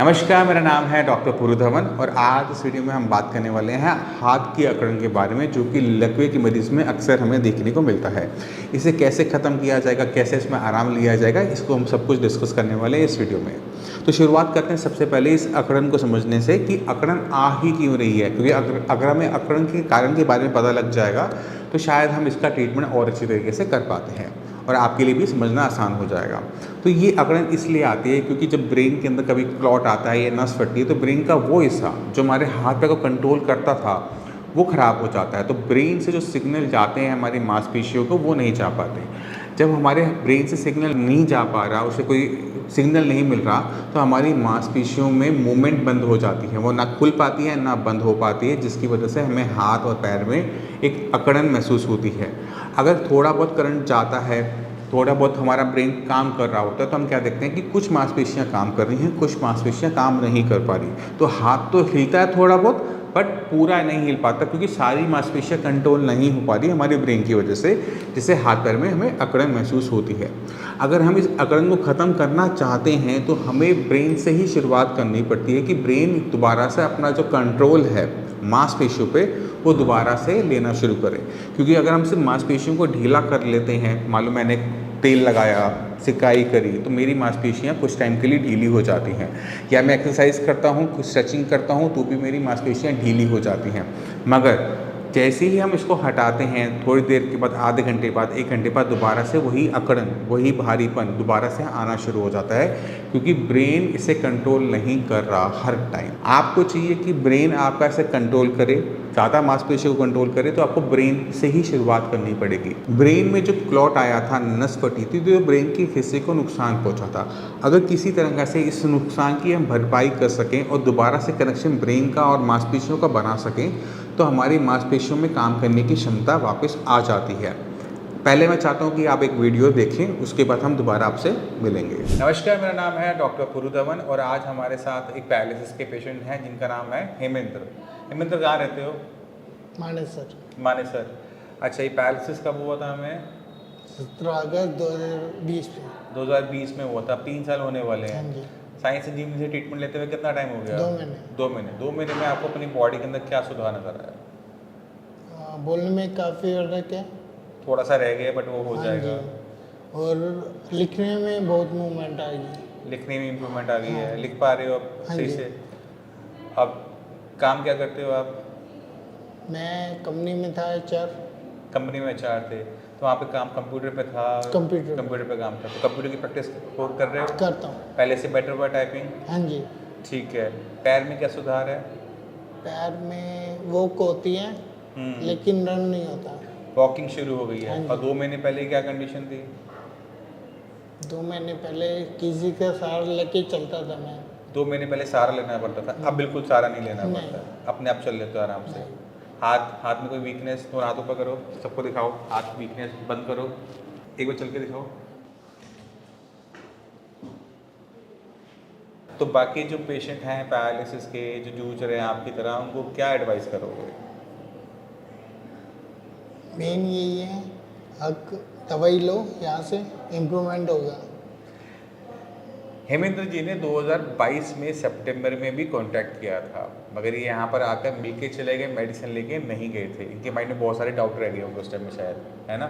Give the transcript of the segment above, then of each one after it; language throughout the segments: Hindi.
नमस्कार, मेरा नाम है डॉक्टर पुरुधवन और आज इस वीडियो में हम बात करने वाले हैं हाथ की अकड़न के बारे में, जो कि लकवे के मरीज में अक्सर हमें देखने को मिलता है। इसे कैसे ख़त्म किया जाएगा, कैसे इसमें आराम लिया जाएगा, इसको हम सब कुछ डिस्कस करने वाले हैं इस वीडियो में। तो शुरुआत करते हैं सबसे पहले इस अकड़न को समझने से कि अकड़न आ ही क्यों रही है, क्योंकि अगर हमें अकड़न के कारण के बारे में पता लग जाएगा तो शायद हम इसका ट्रीटमेंट और अच्छी तरीके से कर पाते हैं और आपके लिए भी समझना आसान हो जाएगा। तो ये अकड़न इसलिए आती है क्योंकि जब ब्रेन के अंदर कभी क्लॉट आता है या नस फटती है तो ब्रेन का वो हिस्सा जो हमारे हाथ पैर को कंट्रोल करता था वो ख़राब हो जाता है। तो ब्रेन से जो सिग्नल जाते हैं हमारी मांसपेशियों को वो नहीं जा पाते। जब हमारे ब्रेन से सिग्नल नहीं जा पा रहा, उसे कोई सिग्नल नहीं मिल रहा, तो हमारी मांसपेशियों में मूवमेंट बंद हो जाती है, वो ना खुल पाती है ना बंद हो पाती है, जिसकी वजह से हमें हाथ और पैर में एक अकड़न महसूस होती है। अगर थोड़ा बहुत करंट जाता है, थोड़ा बहुत हमारा ब्रेन काम कर रहा होता है, तो हम क्या देखते हैं कि कुछ मांसपेशियाँ काम कर रही हैं, कुछ मांसपेशियाँ काम नहीं कर पा रही। तो हाथ तो हिलता है थोड़ा बहुत, बट पूरा नहीं हिल पाता क्योंकि सारी मांसपेशियाँ कंट्रोल नहीं हो पा रही हमारे ब्रेन की वजह से, जिससे हाथ पैर में हमें अकड़न महसूस होती है। अगर हम इस अकड़न को ख़त्म करना चाहते हैं तो हमें ब्रेन से ही शुरुआत करनी पड़ती है कि ब्रेन दोबारा से अपना जो कंट्रोल है मांसपेशियों पे वो दोबारा से लेना शुरू करें। क्योंकि अगर हम सिर्फ मांसपेशियों को ढीला कर लेते हैं, मान लो मैंने तेल लगाया, सिकाई करी, तो मेरी मांसपेशियाँ कुछ टाइम के लिए ढीली हो जाती हैं, या मैं एक्सरसाइज करता हूँ, कुछ स्ट्रेचिंग करता हूँ तो भी मेरी मांसपेशियाँ ढीली हो जाती हैं। मगर जैसे ही हम इसको हटाते हैं, थोड़ी देर के बाद, आधे घंटे बाद, 1 घंटे बाद दोबारा से वही अकड़न, वही भारीपन दोबारा से आना शुरू हो जाता है, क्योंकि ब्रेन इसे कंट्रोल नहीं कर रहा हर टाइम। आपको चाहिए कि ब्रेन आपका इसे कंट्रोल करे, ज़्यादा मांसपेशियों को कंट्रोल करे, तो आपको ब्रेन से ही शुरुआत करनी पड़ेगी। ब्रेन में जो क्लॉट आया था, नस फटी थी, तो ब्रेन के हिस्से को नुकसान पहुंचा था। अगर किसी तरह से इस नुकसान की हम भरपाई कर सकें और दोबारा से कनेक्शन ब्रेन का और मांसपेशियों का बना सकें, तो हमारी मांसपेशियों में काम करने की क्षमता वापस आ जाती है। पहले मैं चाहता हूं कि आप एक वीडियो देखें, उसके बाद हम दोबारा आपसे मिलेंगे। नमस्कार, मेरा नाम है डॉक्टर पुरुधवन और आज हमारे साथ एक पैरालिसिस के पेशेंट हैं जिनका नाम है हेमेंद्र। हेमेंद्र, कहाँ रहते हो? मानेसर। मानेसर। अच्छा, ये पैरालिसिस कब हुआ था हमें? 17 अगस्त 2020 में। 2020 में हुआ था। 3 साल होने वाले हैं। हाँ जी। साइंस इंजीनियरिंग से ट्रीटमेंट लेते हुए कितना टाइम हो गया? 2 महीने। 2 महीने। 2 महीने में आपको अपनी बॉडी के अंदर क्या सुधार नजर आया? बोलने में काफ़ी फर्क है। थोड़ा सा रह गया बट वो हो हाँ जाएगा। जी। और लिखने में बहुत मूवमेंट आएगी। लिखने में इम्प्रूवमेंट आ गई है, हाँ। लिख पा रहे हो अब हाँ सही जी। से? अब काम क्या करते हो आप? मैं कंपनी में था HR। कंपनी में HR थे, तो वहाँ पे काम कंप्यूटर पे था? कंप्यूटर पे काम था। तो कंप्यूटर की प्रैक्टिस कर रहे हो? करता हूँ। पहले से बेटर हुआ टाइपिंग? हाँ जी। ठीक है। पैर में क्या सुधार है? पैर में वॉक होती है लेकिन रन नहीं होता। वॉकिंग शुरू हो गई है। हाँ जी। और 2 महीने पहले क्या कंडीशन थी? 2 महीने पहले किसी का सहारा लेके चलता था मैं। 2 महीने पहले सहारा लेना पड़ता था, अब बिल्कुल सहारा नहीं लेना नहीं। पड़ता, अपने आप चल लेते हो आराम से। हाथ में कोई वीकनेस तो हाथों पर करो, सबको दिखाओ, हाथ वीकनेस बंद करो, एक बार चल के दिखाओ। तो बाकी जो पेशेंट हैं पैरालिसिस के, जो जूझ रहे हैं आपकी तरह, उनको क्या एडवाइस करोगे? मेन यही है, हक दवाई लो, यहाँ से इम्प्रूवमेंट होगा। हेमेंद्र जी ने 2022 में सितंबर में भी कांटेक्ट किया था, मगर ये यहाँ पर आकर मिल के चले गए, मेडिसिन लेके नहीं गए थे। इनके माइंड में बहुत सारे डाउट रह गए होंगे उस टाइम में शायद, है ना?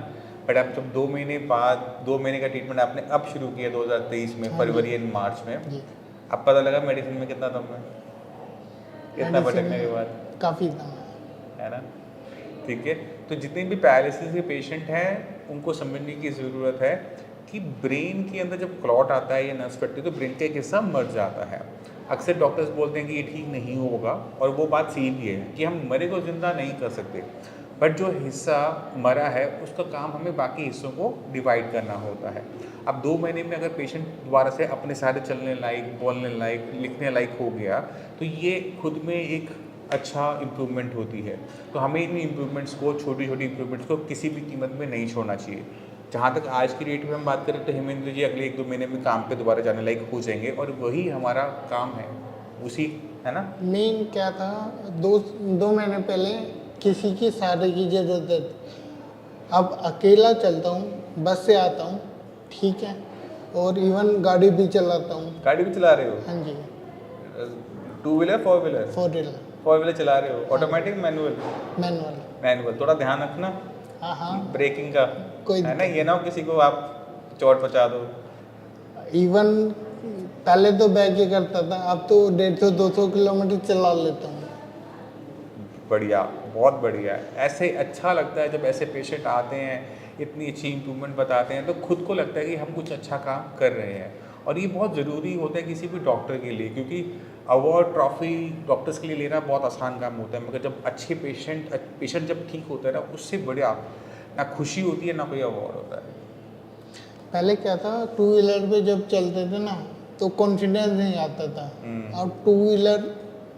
बट अब जब 2 महीने बाद, 2 महीने का ट्रीटमेंट आपने अब शुरू किया 2023 में, फरवरी एंड मार्च में, अब पता लगा मेडिसिन में कितना दम है, कितना भटकने के बाद? काफ़ी दम है ना? ठीक है। तो जितने भी पैरालिसिस के पेशेंट हैं उनको समझने की ज़रूरत है कि ब्रेन के अंदर जब क्लॉट आता है या नस फटती है तो ब्रेन का एक हिस्सा मर जाता है। अक्सर डॉक्टर्स बोलते हैं कि ये ठीक नहीं होगा, और वो बात सही भी है कि हम मरे को ज़िंदा नहीं कर सकते, बट जो हिस्सा मरा है उसका काम हमें बाकी हिस्सों को डिवाइड करना होता है। अब 2 महीने में अगर पेशेंट दोबारा से अपने सारे चलने लायक, बोलने लायक, लिखने लायक हो गया, तो ये खुद में एक अच्छा इम्प्रूवमेंट होती है। तो हमें इन इम्प्रूवमेंट्स को, छोटी छोटी इम्प्रूवमेंट्स को किसी भी कीमत में नहीं छोड़ना चाहिए। जहाँ तक आज की डेट में हम बात करें तो हेमेंद्र जी अगले 1-2 महीने में काम पे दोबारा जाने लायक हो जाएंगे, और वही हमारा काम है, उसी, है ना? मेन क्या था, 2 महीने पहले किसी की सहारे की ज़रूरत है। अब अकेला चलता हूँ, बस से आता हूँ, ठीक है, और इवन गाड़ी भी चलाता हूँ। गाड़ी भी चला रहे हो? हाँ जी। Two wheeler, four wheeler? 4 wheeler four wheeler चला रहे हो, ऑटोमेटिक मैनुअल? मैनुअल। मैनुअल। थोड़ा ध्यान रखना हाँ ब्रेकिंग का, कोई है ना, ये ना हो किसी को आप चोट पहुंचा दो। इवन पहले तो बैक ही करता था, अब तो 150-200 किलोमीटर चला लेता हूँ। बढ़िया, बहुत बढ़िया है। ऐसे अच्छा लगता है जब ऐसे पेशेंट आते हैं, इतनी अच्छी इम्प्रूवमेंट बताते हैं, तो खुद को लगता है कि हम कुछ अच्छा काम कर रहे हैं। और ये बहुत ज़रूरी होता है किसी भी डॉक्टर के लिए, क्योंकि अवार्ड ट्रॉफी डॉक्टर्स के लिए लेना बहुत आसान काम होता है, मगर जब अच्छे पेशेंट जब ठीक होता है ना, उससे बढ़िया ना खुशी होती है ना कोई अवार्ड होता है। पहले क्या था, 2 व्हीलर पे जब चलते थे ना तो कॉन्फिडेंस नहीं आता था। अब 2 व्हीलर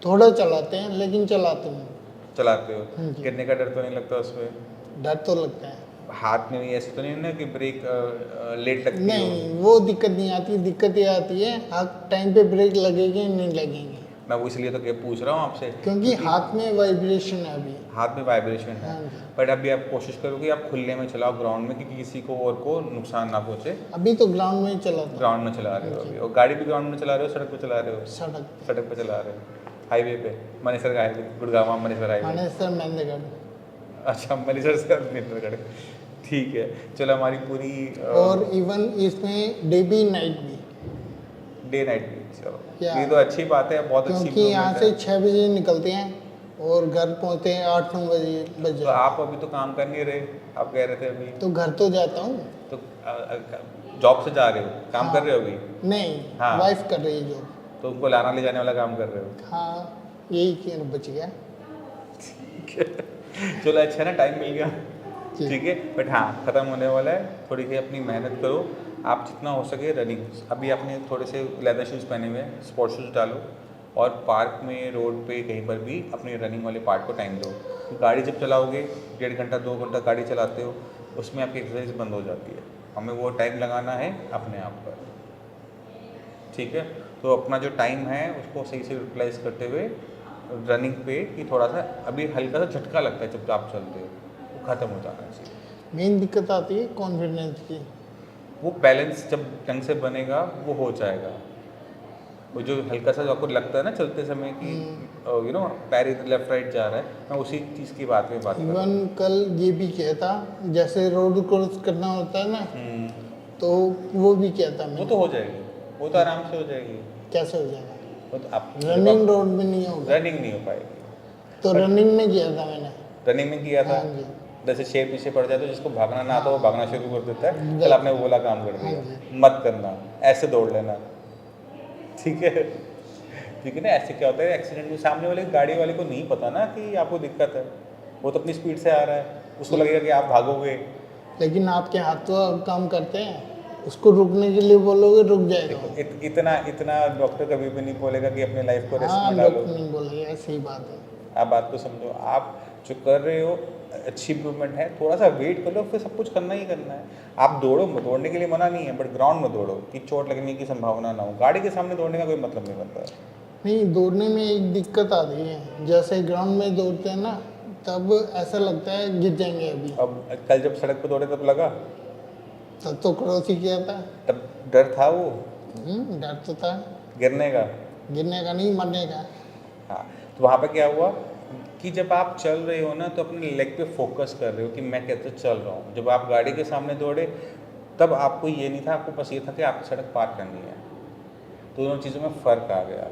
थोड़ा चलाते हैं लेकिन चलाते हैं। चलाते हो, हाँ जी। गिरने का डर तो नहीं लगता उसमें? डर तो लगता है। हाथ में भी ऐसे तो नहीं ना कि ब्रेक लेट लगती हो? नहीं, वो दिक्कत नहीं आती, दिक्कत ये आती है हाथ टाइम पे ब्रेक लगेगी नहीं लगेंगे, मैं वो इसलिए तो क्या पूछ रहा हूँ आपसे, क्योंकि हाथ में वाइब्रेशन है अभी। हाथ में वाइब्रेशन है। हाँ जी। बट अभी आप कोशिश करो कि आप खुले में चलाओ ग्राउंड में, क्योंकि किसी को और को नुकसान ना पहुँचे। अभी तो ग्राउंड में ही चलाता हूँ। ग्राउंड में चला रहे हो अभी, और गाड़ी भी ग्राउंड में चला रहे हो, सड़क पे चला रहे हो? सड़क सड़क पे चला रहे हो, हाईवे पे, मनेसर हाईवे, गुड़गांव मनेसर हाईवे। मानेसर मेहंदगढ़। अच्छा, मनेसर से मनेसरगढ़, ठीक है। चलो, हमारी पूरी और इवन इसमें डे भी नाइट भी, डे नाइट भी। चलो, क्या? ये तो अच्छी बात है, बहुत अच्छी क्योंकि यहाँ improvement से है। 6 बजे निकलते हैं और घर पहुँचते हैं 8-9 बजे। तो आप अभी तो काम कर नहीं रहे, आप कह रहे थे अभी तो घर तो जाता हूँ। तो जॉब से जा रहे हो, काम कर रहे हो अभी? नहीं, हाँ। वाइफ कर रही है जॉब। तो उनको लाना ले जाने वाला काम कर रहे हो? हाँ, यही कि बच गया। चलो, अच्छा है ना, टाइम मिल गया, जी। ठीक है। बट हाँ, ख़त्म होने वाला है, थोड़ी सी अपनी मेहनत करो, आप जितना हो सके रनिंग। अभी आपने थोड़े से लेदर शूज़ पहने हुए हैं, स्पोर्ट्स शूज़ डालो, और पार्क में, रोड पे, कहीं पर भी अपने रनिंग वाले पार्ट को टाइम दो। गाड़ी जब चलाओगे, 1.5 घंटा 2 घंटा गाड़ी चलाते हो, उसमें आपकी एक्सरसाइज बंद हो जाती है। हमें वो टाइम लगाना है अपने आप पर, ठीक है। तो अपना जो टाइम है उसको सही से यूटिलाइज करते हुए रनिंग पे, कि थोड़ा सा अभी हल्का सा झटका लगता है जब आप चलते हो, वो ख़त्म हो जाना चाहिए। मेन दिक्कत आती है कॉन्फिडेंस की। वो बैलेंस जब ढंग से बनेगा वो हो जाएगा। वो जो हल्का सा आपको लगता है ना चलते समय कि पैर इधर लेफ्ट राइट जा रहा है, मैं उसी चीज़ की बात कर रहा हूँ। इवन कल ये भी किया था, जैसे रोड क्रॉस करना होता है ना, तो वो भी किया था वो मैंने। तो हो जाएगी, वो तो आराम से हो जाएगी। कैसे हो जाएगा? वो तो आप रनिंग रोड में नहीं होगा। रनिंग नहीं हो पाएगी। तो रनिंग में किया था मैंने। रनिंग में किया था, हाँ जी। जैसे शेर पीछे पड़ जाए तो जिसको भागना ना आता वो भागना शुरू कर देता है, बिल्कुल। कल आपने वो वाला काम कर हाँ दिया। जी। मत करना, ऐसे दौड़ लेना, ठीक है, ठीक है ना। ऐसे क्या होता है, एक्सीडेंट में सामने वाले गाड़ी वाले को नहीं पता ना कि आपको दिक्कत है, वो तो अपनी स्पीड से आ रहा है, उसको लगेगा कि आप भागोगे। लेकिन आपके हाथ तो काम करते हैं, उसको रुकने के लिए बोलोगे रुक जाएगा। इतना डॉक्टर कभी भी नहीं बोलेगा कि अपने लाइफ को रिस्क हाँ, में लोग डालो। नहीं बोलेगा, सही बात है। आप बात को समझो, आप जो कर रहे हो अच्छी इम्प्रूवमेंट है, थोड़ा सा वेट कर लो, फिर सब कुछ करना ही करना है। आप दौड़ो, दौड़ने के लिए मना नहीं है, बट ग्राउंड में दौड़ो कि चोट लगने की संभावना ना हो। गाड़ी के सामने दौड़ने का कोई मतलब नहीं बनता है। नहीं, दौड़ने में एक दिक्कत आ रही है, जैसे ग्राउंड में दौड़ते हैं ना, तब ऐसा लगता है गिर जाएंगे अभी। अब कल जब सड़क पर दौड़े तब लगा, तब तो क्रॉस ही किया था। तब डर था वो डर तो था, गिरने का। गिरने का नहीं, मरने का। हाँ, तो वहाँ पर क्या हुआ कि जब आप चल रहे हो ना, तो अपने लेग पे फोकस कर रहे हो कि मैं कैसे चल रहा हूँ। जब आप गाड़ी के सामने दौड़े तब आपको ये नहीं था, आपको बस ये था कि आपको सड़क पार करनी है। तो दोनों चीज़ों में फ़र्क आ गया।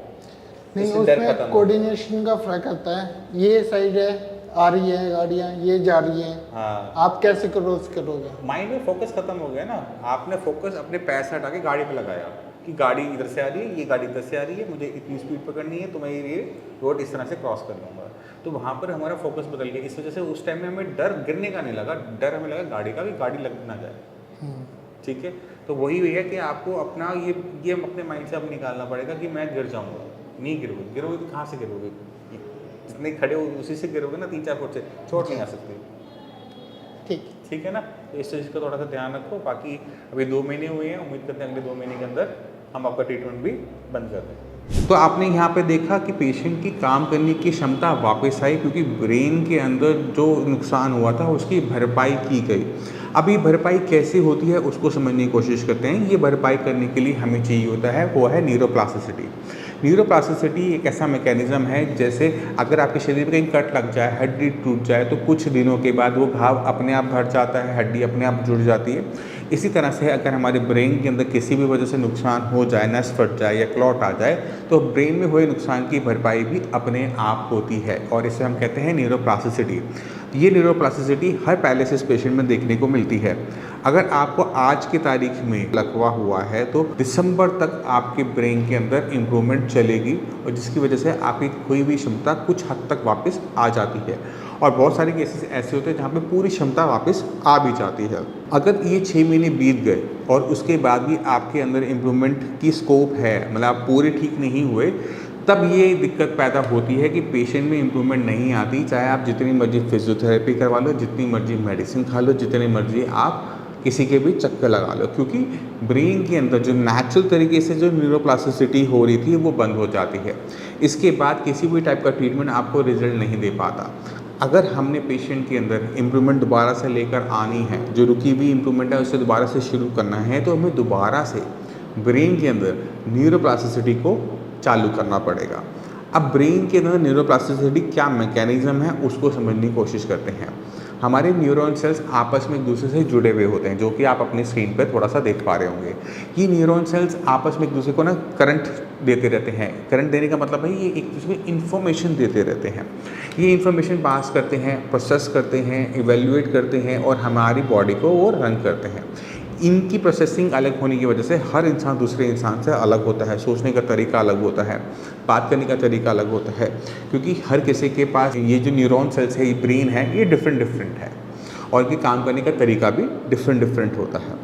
नहीं, इससे डर उसमें खत्म हो कोऑर्डिनेशन का फर्क आता है। ये साइड है, आ रही है गाड़ियाँ, ये जा रही हैं, हाँ, आप कैसे क्रॉस करोगे? माइंड में फोकस खत्म हो गया ना। आपने फोकस अपने पैर से हटा के गाड़ी पे लगाया कि गाड़ी इधर से आ रही है, ये गाड़ी इधर से आ रही है, मुझे इतनी स्पीड पकड़नी है, तो मैं ये रोड इस तरह से क्रॉस कर लूँगा। तो वहाँ पर हमारा फोकस बदल गया। इस वजह से उस टाइम में हमें डर गिरने का नहीं लगा, डर हमें लगा गाड़ी का, कि गाड़ी लग ना जाए। ठीक है, तो वही है कि आपको अपना ये अपने माइंड से अब निकालना पड़ेगा कि मैं गिर जाऊँगा। नहीं गिरोगे तो कहाँ से गिरोगे? जितने खड़े हो उसी से गिरोगे ना, 3-4 फुट से, चोट नहीं आ सकती। ठीक है ना। तो इस चीज़ का थोड़ा सा ध्यान रखो। बाकी अभी 2 महीने हुए हैं, उम्मीद करते हैं अगले 2 महीने के अंदर हम आपका ट्रीटमेंट भी बंद कर दें। तो आपने यहाँ पे देखा कि पेशेंट की काम करने की क्षमता वापस आई, क्योंकि ब्रेन के अंदर जो नुकसान हुआ था उसकी भरपाई की गई। अभी भरपाई कैसे होती है उसको समझने की कोशिश करते हैं। ये भरपाई करने के लिए हमें चाहिए होता है वो है न्यूरोप्लास्टिसिटी। न्यूरोप्लास्टिसिटी एक ऐसा मैकेनिज्म है, जैसे अगर आपके शरीर में कहीं कट लग जाए, हड्डी टूट जाए, तो कुछ दिनों के बाद वो घाव अपने आप भर जाता है, हड्डी अपने आप जुड़ जाती है। इसी तरह से अगर हमारे ब्रेन के अंदर किसी भी वजह से नुकसान हो जाए, नस फट जाए या क्लॉट आ जाए, तो ब्रेन में हुए नुकसान की भरपाई भी अपने आप होती है, और इसे हम कहते हैं न्यूरोप्लास्टिसिटी। ये न्यूरोप्लास्टिसिटी हर पैरालिसिस पेशेंट में देखने को मिलती है। अगर आपको आज की तारीख में लकवा हुआ है, तो दिसंबर तक आपके ब्रेन के अंदर इम्प्रूवमेंट चलेगी, और जिसकी वजह से आपकी कोई भी क्षमता कुछ हद तक वापस आ जाती है। और बहुत सारे केसेस ऐसे होते हैं जहाँ पे पूरी क्षमता वापस आ भी जाती है। अगर ये 6 महीने बीत गए और उसके बाद भी आपके अंदर इम्प्रूवमेंट की स्कोप है, मतलब आप पूरे ठीक नहीं हुए, तब ये दिक्कत पैदा होती है कि पेशेंट में इम्प्रूवमेंट नहीं आती। चाहे आप जितनी मर्जी फिजियोथेरेपी करवा लो, जितनी मर्जी मेडिसिन खा लो, जितनी मर्जी आप किसी के भी चक्कर लगा लो, क्योंकि ब्रेन के अंदर जो नेचुरल तरीके से जो न्यूरोप्लास्टिसिटी हो रही थी वो बंद हो जाती है। इसके बाद किसी भी टाइप का ट्रीटमेंट आपको रिजल्ट नहीं दे पाता। अगर हमने पेशेंट के अंदर इम्प्रूवमेंट दोबारा से लेकर आनी है, जो रुकी हुई इम्प्रूवमेंट है उसे दोबारा से शुरू करना है, तो हमें दोबारा से ब्रेन के अंदर न्यूरोप्लास्टिसिटी को चालू करना पड़ेगा। अब ब्रेन के अंदर न्यूरोप्लास्टिसिटी क्या मैकेनिज्म है उसको समझने की कोशिश करते हैं। हमारे न्यूरॉन सेल्स आपस में एक दूसरे से जुड़े हुए होते हैं, जो कि आप अपनी स्क्रीन पर थोड़ा सा देख पा रहे होंगे। ये न्यूरॉन सेल्स आपस में एक दूसरे को ना करंट देते रहते हैं। करंट देने का मतलब है ये एक दूसरे को इन्फॉर्मेशन देते रहते हैं। ये इन्फॉर्मेशन पास करते हैं, प्रोसेस करते हैं, इवेल्युएट करते हैं, और हमारी बॉडी को वो रन करते हैं। इनकी प्रोसेसिंग अलग होने की वजह से हर इंसान दूसरे इंसान से अलग होता है, सोचने का तरीका अलग होता है, बात करने का तरीका अलग होता है, क्योंकि हर किसी के पास ये जो न्यूरॉन सेल्स है, ये ब्रेन है, ये डिफरेंट है, और इनके काम करने का तरीका भी डिफरेंट होता है।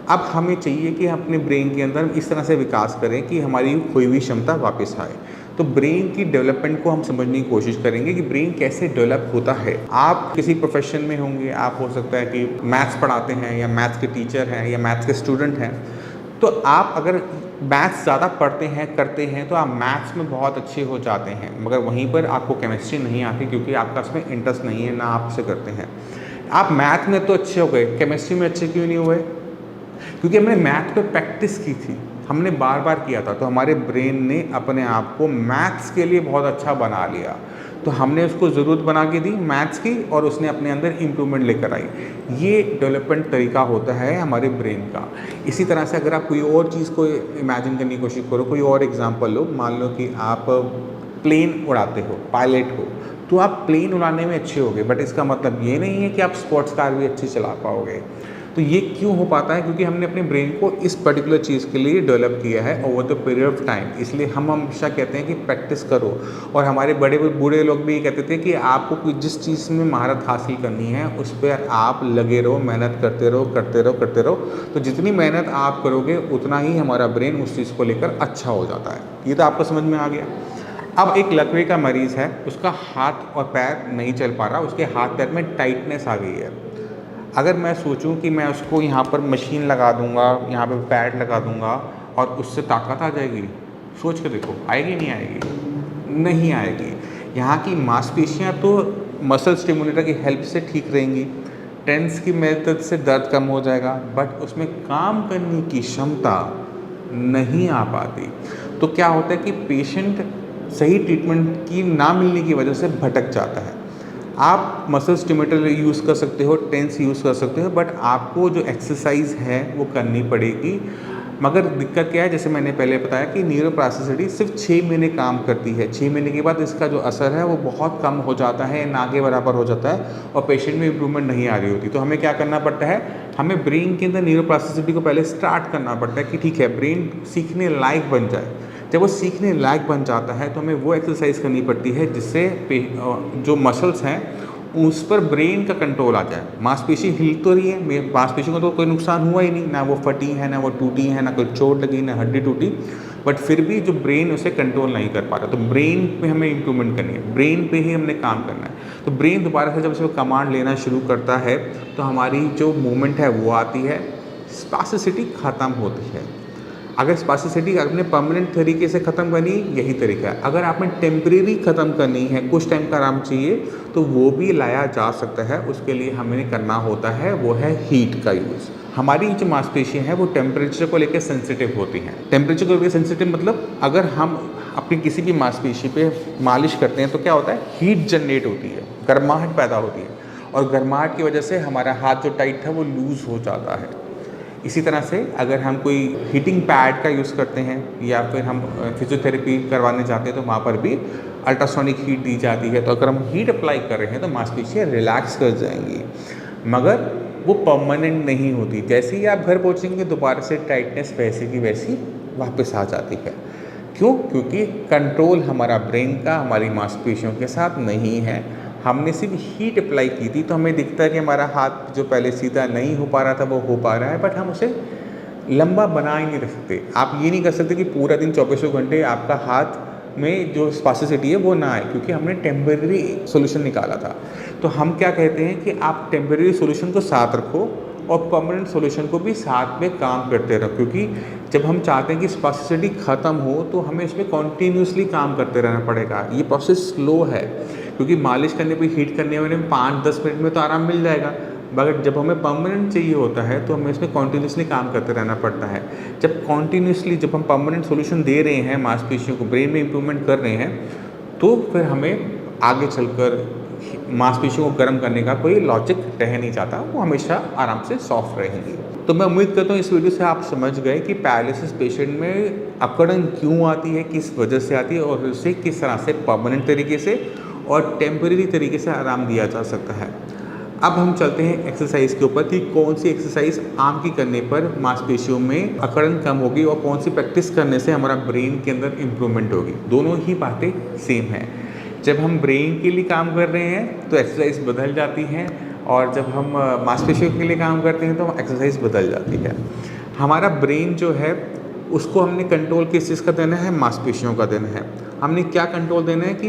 अब हमें चाहिए कि अपने ब्रेन के अंदर इस तरह से विकास करें कि हमारी खोई हुई क्षमता वापस आए। तो ब्रेन की डेवलपमेंट को हम समझने की कोशिश करेंगे कि ब्रेन कैसे डेवलप होता है। आप किसी प्रोफेशन में होंगे, आप हो सकता है कि मैथ्स पढ़ाते हैं, या मैथ्स के टीचर हैं, या मैथ्स के स्टूडेंट हैं, तो आप अगर मैथ्स ज़्यादा पढ़ते हैं, करते हैं, तो आप मैथ्स में बहुत अच्छे हो जाते हैं, मगर वहीं पर आपको केमिस्ट्री नहीं आती, क्योंकि आपका उसमें इंटरेस्ट नहीं है, ना आप उसे करते हैं। आप मैथ में तो अच्छे हो गए, केमिस्ट्री में अच्छे क्यों नहीं हुए? क्योंकि हमने मैथ पे प्रैक्टिस की थी, हमने बार बार किया था, तो हमारे ब्रेन ने अपने आप को मैथ्स के लिए बहुत अच्छा बना लिया। तो हमने उसको ज़रूरत बना के दी मैथ्स की, और उसने अपने अंदर इम्प्रूवमेंट लेकर आई। ये डेवलपमेंट तरीका होता है हमारे ब्रेन का। इसी तरह से अगर आप कोई और चीज़ को इमेजिन करने की कोशिश करो, कोई और एग्जांपल लो, मान लो कि आप प्लेन उड़ाते हो, पायलट हो, तो आप प्लेन उड़ाने में अच्छे होगे, बट इसका मतलब ये नहीं है कि आप स्पोर्ट्स कार भी अच्छी चला पाओगे। तो ये क्यों हो पाता है? क्योंकि हमने अपने ब्रेन को इस पर्टिकुलर चीज़ के लिए डेवलप किया है over the period of time. इसलिए हम हमेशा कहते हैं कि प्रैक्टिस करो, और हमारे बड़े बूढ़े लोग भी कहते थे कि आपको कोई जिस चीज़ में महारत हासिल करनी है उस पर आप लगे रहो, मेहनत करते रहो। तो जितनी मेहनत आप करोगे उतना ही हमारा ब्रेन उस चीज़ को लेकर अच्छा हो जाता है। ये तो आपको समझ में आ गया। अब एक लकवे का मरीज़ है, उसका हाथ और पैर नहीं चल पा रहा, उसके हाथ पैर में टाइटनेस आ गई है। अगर मैं सोचूं कि मैं उसको यहाँ पर मशीन लगा दूंगा, यहाँ पे पैड लगा दूंगा और उससे ताकत आ जाएगी, सोच के देखो, आएगी नहीं आएगी? नहीं आएगी। यहाँ की मांसपेशियाँ तो मसल स्टिमुलेटर की हेल्प से ठीक रहेंगी, टेंस की मदद से दर्द कम हो जाएगा, बट उसमें काम करने की क्षमता नहीं आ पाती। तो क्या होता है कि पेशेंट सही ट्रीटमेंट की ना मिलने की वजह से भटक जाता है। आप मसल स्टिमुलेटर यूज़ कर सकते हो, टेंस यूज़ कर सकते हो, बट आपको जो एक्सरसाइज है वो करनी पड़ेगी। मगर दिक्कत क्या है, जैसे मैंने पहले बताया कि न्यूरोप्लास्टिसिटी सिर्फ 6 महीने काम करती है। 6 महीने के बाद इसका जो असर है वो बहुत कम हो जाता है, ना के बराबर हो जाता है, और पेशेंट में इम्प्रूवमेंट नहीं आ रही होती। तो हमें क्या करना पड़ता है, हमें ब्रेन के अंदर न्यूरोप्लास्टिसिटी को पहले स्टार्ट करना पड़ता है कि ठीक है, ब्रेन सीखने लायक बन जाए। जब वो सीखने लायक बन जाता है तो हमें वो एक्सरसाइज करनी पड़ती है जिससे जो मसल्स हैं उस पर ब्रेन का कंट्रोल आ जाए। मांसपेशी हिल तो रही है, मांसपेशी को तो कोई नुकसान हुआ ही नहीं, ना वो फटी है, ना वो टूटी है, ना कोई चोट लगी, ना हड्डी टूटी, बट फिर भी जो ब्रेन उसे कंट्रोल नहीं कर पा रहा। तो ब्रेन पे हमें इम्प्रूवमेंट करनी है, ब्रेन पे ही हमने काम करना है। तो ब्रेन दोबारा से जब उसे कमांड लेना शुरू करता है तो हमारी जो मूवमेंट है वो आती है, स्पास्टिसिटी ख़त्म होती है। अगर स्पास्टिसिटी आपने परमानेंट तरीके से ख़त्म करनी, यही तरीका है। अगर आपने टेम्परेरी ख़त्म करनी है, कुछ टाइम का आराम चाहिए, तो वो भी लाया जा सकता है। उसके लिए हमें करना होता है वो है हीट का यूज़। हमारी जो मांसपेशियाँ हैं वो टेम्परेचर को लेकर सेंसिटिव होती हैं। टेम्परेचर को लेकर सेंसिटिव मतलब अगर हम अपनी किसी भी मांसपेशी पे मालिश करते हैं तो क्या होता है, हीट जनरेट होती है, गर्माहट पैदा होती है, और गर्माहट की वजह से हमारा हाथ जो टाइट था वो लूज़ हो जाता है। इसी तरह से अगर हम कोई हीटिंग पैड का यूज़ करते हैं या फिर हम फिजियोथेरेपी करवाने जाते हैं तो वहाँ पर भी अल्ट्रासोनिक हीट दी जाती है। तो अगर हम हीट अप्लाई कर रहे हैं तो मांसपेशियाँ रिलैक्स कर जाएंगी, मगर वो परमानेंट नहीं होती। जैसे ही आप घर पहुँचेंगे दोबारा से टाइटनेस वैसे की वैसी वापस आ जाती है। क्यों? क्योंकि कंट्रोल हमारा ब्रेन का हमारी मांसपेशियों के साथ नहीं है। हमने सिर्फ हीट अप्लाई की थी तो हमें दिखता है कि हमारा हाथ जो पहले सीधा नहीं हो पा रहा था वो हो पा रहा है, बट हम उसे लंबा बना ही नहीं रख सकते। आप ये नहीं कर सकते कि पूरा दिन 24 घंटे आपका हाथ में जो स्पासिसिटी है वो ना आए, क्योंकि हमने टेम्परेरी सोल्यूशन निकाला था। तो हम क्या कहते हैं कि आप टेम्परेरी सोल्यूशन को साथ रखो और परमानेंट सोल्यूशन को भी साथ में काम करते रहो, क्योंकि जब हम चाहते हैं कि स्पासिसिटी ख़त्म हो तो हमें इसमें कॉन्टीन्यूसली काम करते रहना पड़ेगा। ये प्रोसेस स्लो है, क्योंकि मालिश करने पे हीट करने में 5-10 मिनट में तो आराम मिल जाएगा, मगर जब हमें परमानेंट चाहिए होता है तो हमें इसमें कॉन्टीन्यूसली काम करते रहना पड़ता है। जब हम परमानेंट सोल्यूशन दे रहे हैं, मांसपेशियों को ब्रेन में इम्प्रूवमेंट कर रहे हैं, तो फिर हमें आगे चलकर मांसपेशियों को गर्म करने का कोई लॉजिक रह नहीं जाता, वो हमेशा आराम से सॉफ्ट रहेंगी। तो मैं उम्मीद करता हूँ इस वीडियो से आप समझ गए कि पैरालिसिस पेशेंट में अकड़न क्यों आती है, किस वजह से आती है, और उसे किस तरह से परमानेंट तरीके से और टेम्परेरी तरीके से आराम दिया जा सकता है। अब हम चलते हैं एक्सरसाइज के ऊपर कि कौन सी एक्सरसाइज आम की करने पर मांसपेशियों में अकड़न कम होगी और कौन सी प्रैक्टिस करने से हमारा ब्रेन के अंदर इम्प्रूवमेंट होगी। दोनों ही बातें सेम हैं। जब हम ब्रेन के लिए काम कर रहे हैं तो एक्सरसाइज बदल जाती हैं, और जब हम मांसपेशियों के लिए काम करते हैं तो एक्सरसाइज बदल जाती है। हमारा ब्रेन जो है उसको हमने कंट्रोल किस चीज़ का देना है, मांसपेशियों का देना है। हमने क्या कंट्रोल देना है कि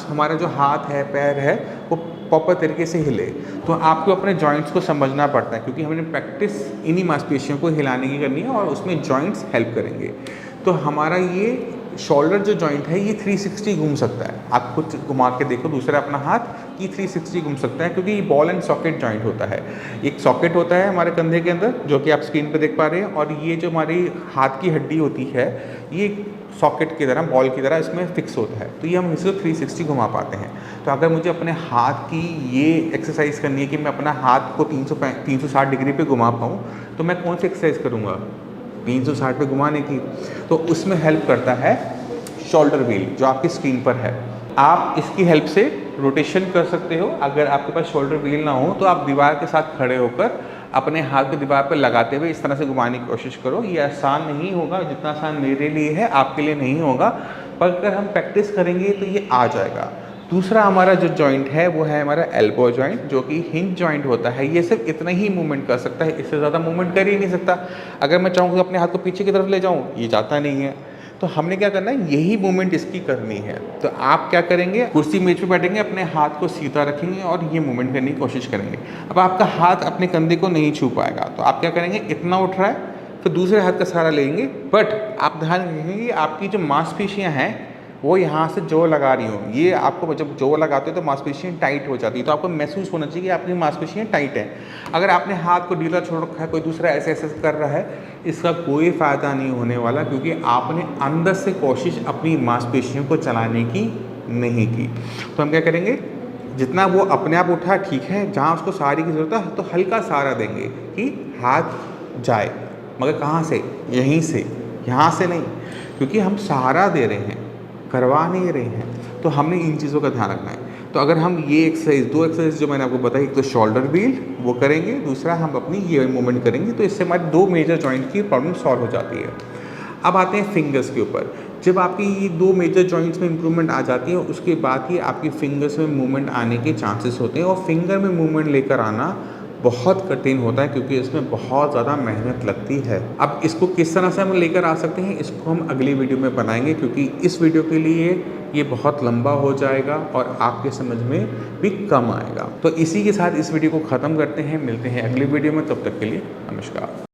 हमारा जो हाथ है, पैर है, वो प्रॉपर तरीके से हिले। तो आपको अपने जॉइंट्स को समझना पड़ता है, क्योंकि हमने प्रैक्टिस इन्हीं मांसपेशियों को हिलाने की करनी है और उसमें जॉइंट्स हेल्प करेंगे। तो हमारा ये शोल्डर जो जॉइंट है ये 360 घूम सकता है। आप कुछ घुमा के देखो दूसरा अपना हाथ, कि 360 घूम सकता है, क्योंकि ये बॉल एंड सॉकेट जॉइंट होता है। एक सॉकेट होता है हमारे कंधे के अंदर जो कि आप स्क्रीन पे देख पा रहे हैं, और ये जो हमारी हाथ की हड्डी होती है ये सॉकेट की तरह, बॉल की तरह इसमें फिक्स होता है। तो ये हम इसको 360 घुमा पाते हैं। तो अगर मुझे अपने हाथ की ये एक्सरसाइज करनी है कि मैं अपना हाथ को 360 डिग्री पे घुमा पाऊँ, तो मैं कौन सी एक्सरसाइज करूँगा 360 पे घुमाने की? तो उसमें हेल्प करता है शोल्डर व्हील जो आपकी स्क्रीन पर है। आप इसकी हेल्प से रोटेशन कर सकते हो। अगर आपके पास शोल्डर व्हील ना हो तो आप दीवार के साथ खड़े होकर अपने हाथ को दीवार पर लगाते हुए इस तरह से घुमाने की कोशिश करो। ये आसान नहीं होगा, जितना आसान मेरे लिए है आपके लिए नहीं होगा, पर अगर हम प्रैक्टिस करेंगे तो ये आ जाएगा। दूसरा हमारा जो जॉइंट है वो है हमारा एल्बो जॉइंट, जो कि हिंज जॉइंट होता है। ये सिर्फ इतना ही मूवमेंट कर सकता है, इससे ज़्यादा मूवमेंट कर ही नहीं सकता। अगर मैं चाहूँ कि अपने हाथ को पीछे की तरफ ले जाऊँ, ये जाता नहीं है। तो हमने क्या करना है, यही मूवमेंट इसकी करनी है। तो आप क्या करेंगे, कुर्सी मेज पे बैठेंगे, अपने हाथ को सीधा रखेंगे और ये मूवमेंट करने की कोशिश करेंगे। अब आपका हाथ अपने कंधे को नहीं छू पाएगा, तो आप क्या करेंगे, इतना उठ रहा है तो दूसरे हाथ का सहारा लेंगे, बट आप ध्यान रखेंगे आपकी जो मांसपेशियाँ हैं वो यहाँ से जोर लगा रही हो। ये आपको जब जोर लगाते हो तो मांसपेशियाँ टाइट हो जाती है, तो आपको महसूस होना चाहिए कि आपकी मांसपेशियाँ टाइट हैं। अगर आपने हाथ को ढीला छोड़ रखा है, कोई दूसरा ऐसे ऐसे कर रहा है, इसका कोई फ़ायदा नहीं होने वाला, क्योंकि आपने अंदर से कोशिश अपनी मांसपेशियों को चलाने की नहीं की। तो हम क्या करेंगे, जितना वो अपने आप उठा ठीक है, जहाँ उसको सहारे की ज़रूरत है तो हल्का सहारा देंगे कि हाथ जाए, मगर कहाँ से, यहीं से, यहाँ से नहीं, क्योंकि हम सहारा दे रहे हैं, करवा नहीं रहे हैं। तो हमने इन चीज़ों का ध्यान रखना है। तो अगर हम ये एक्सरसाइज, दो एक्सरसाइज जो मैंने आपको बताई, एक तो शोल्डर व्हील वो करेंगे, दूसरा हम अपनी ये मूवमेंट करेंगे, तो इससे हमारी दो मेजर जॉइंट की प्रॉब्लम सॉल्व हो जाती है। अब आते हैं फिंगर्स के ऊपर। जब आपकी ये दो मेजर जॉइंट्स में इंप्रूवमेंट आ जाती है, उसके बाद ही आपकी फिंगर्स में मूवमेंट आने के चांसेस होते हैं। और फिंगर में मूवमेंट लेकर आना बहुत कठिन होता है, क्योंकि इसमें बहुत ज़्यादा मेहनत लगती है। अब इसको किस तरह से हम लेकर आ सकते हैं, इसको हम अगली वीडियो में बनाएंगे, क्योंकि इस वीडियो के लिए ये बहुत लंबा हो जाएगा और आपके समझ में भी कम आएगा। तो इसी के साथ इस वीडियो को ख़त्म करते हैं, मिलते हैं अगली वीडियो में, तब तक के लिए नमस्कार।